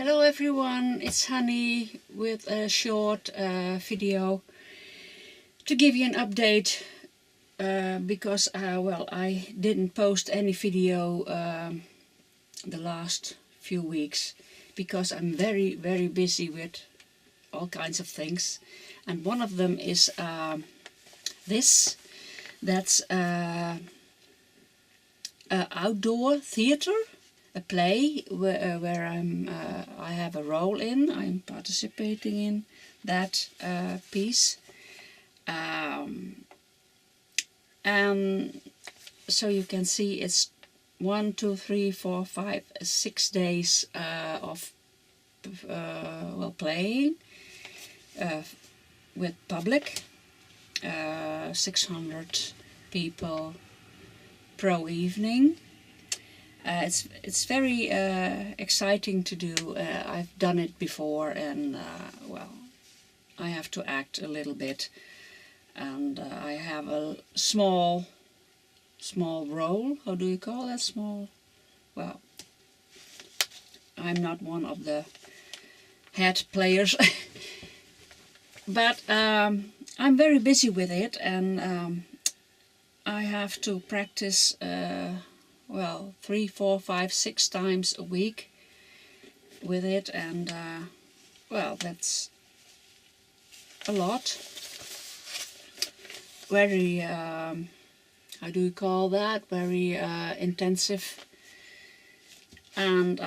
Hello everyone, it's Hanny with a short video to give you an update because I didn't post any video the last few weeks because I'm very busy with all kinds of things, and one of them is that's outdoor theater, a play where I have a role in. I'm participating in that piece, and so you can see it's 1, 2, 3, 4, 5, 6 days of playing with public, 600 people per evening. It's very exciting to do. I've done it before, and I have to act a little bit, and I have a small role. How do you call that? Small. Well, I'm not one of the head players, but I'm very busy with it, and I have to practice 3, 4, 5, 6 times a week with it, and that's a lot. Very how do you call that? Very intensive, and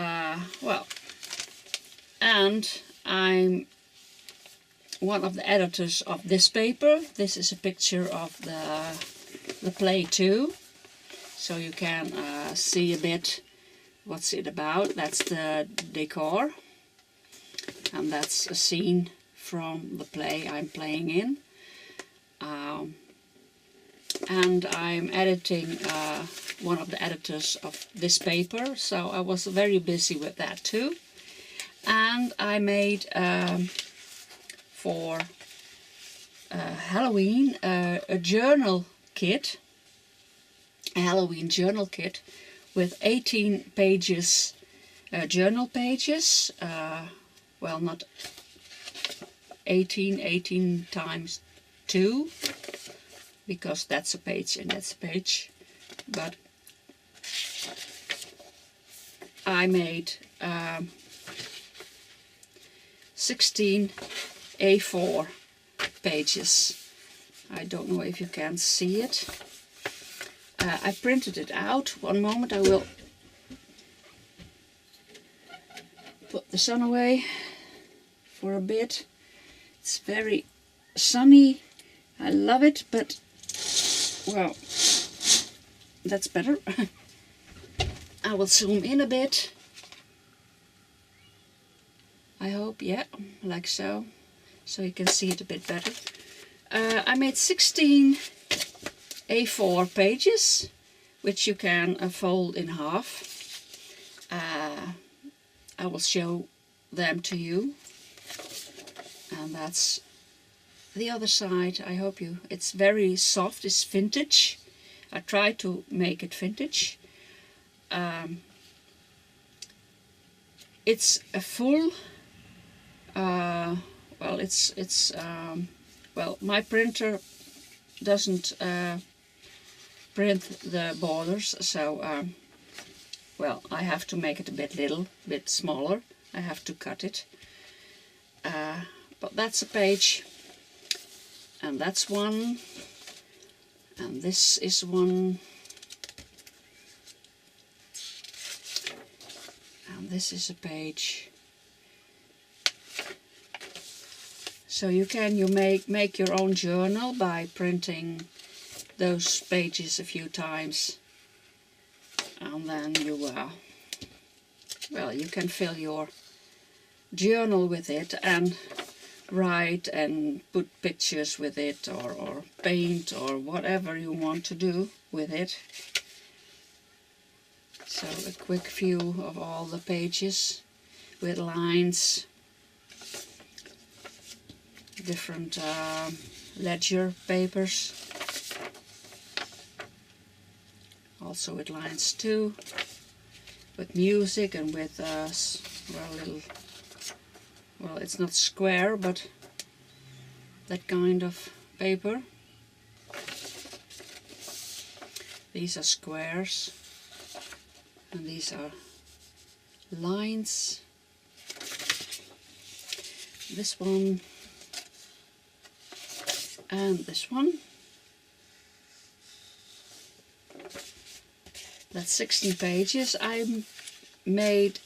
and I'm one of the editors of this paper. This is a picture of the play too, so you can see a bit what's it about. That's the decor, and that's a scene from the play I'm playing in. And I'm editing, one of the editors of this paper, so I was very busy with that too. And I made for Halloween a journal kit, a Halloween journal kit with 18 pages, journal pages, not 18 times 2, because that's a page and that's a page, but I made 16 A4 pages. I don't know if you can see it. I printed it out. One moment, I will put the sun away for a bit. It's very sunny. I love it, but well, that's better. I will zoom in a bit. I hope, yeah, like so you can see it a bit better. I made 16 A4 pages, which you can fold in half. I will show them to you, and that's the other side. I hope it's very soft. It's vintage. I try to make it vintage. It's a full my printer doesn't print the borders, so I have to make it a bit smaller. I have to cut it, but that's a page, and that's one, and this is one, and this is a page. So you make your own journal by printing those pages a few times, and then you can fill your journal with it and write and put pictures with it, or paint, or whatever you want to do with it. So a quick view of all the pages with lines, different ledger papers, also with lines too, with music and with little well, it's not square, but that kind of paper. These are squares and these are lines. This one and this one. That's 16 pages. I made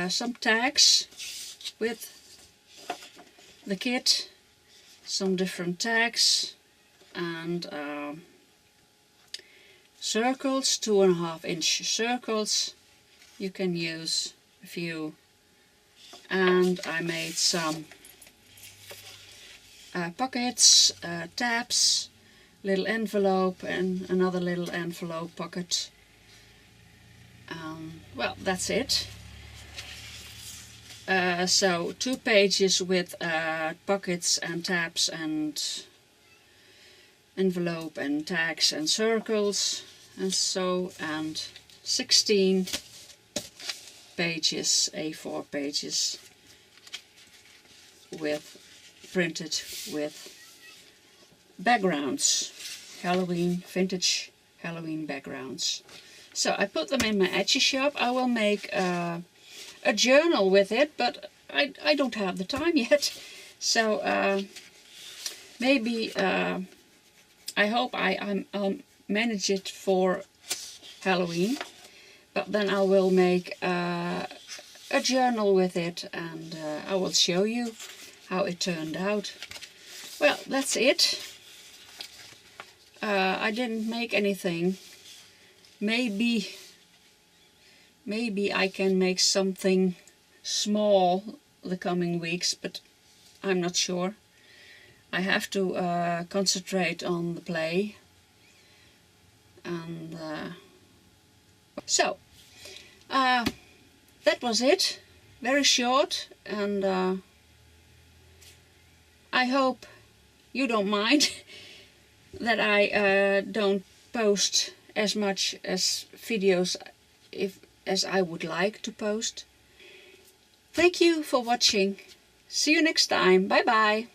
some tags with the kit, some different tags, and circles, 2.5-inch circles. You can use a few, and I made some pockets, tabs, little envelope, and another little envelope pocket. Well, that's it. So 2 pages with pockets and tabs and envelope and tags and circles and so, and 16 pages, A4 pages with printed with backgrounds, vintage Halloween backgrounds. So I put them in my Etsy shop. I will make a journal with it, but I don't have the time yet. So maybe I hope I'll manage it for Halloween, but then I will make a journal with it, and I will show you how it turned out. Well, that's it. I didn't make anything. Maybe I can make something small the coming weeks, but I'm not sure. I have to concentrate on the play. And so that was it. Very short, and I hope you don't mind that I don't post as much as videos as I would like to post. Thank you for watching. See you next time. Bye bye.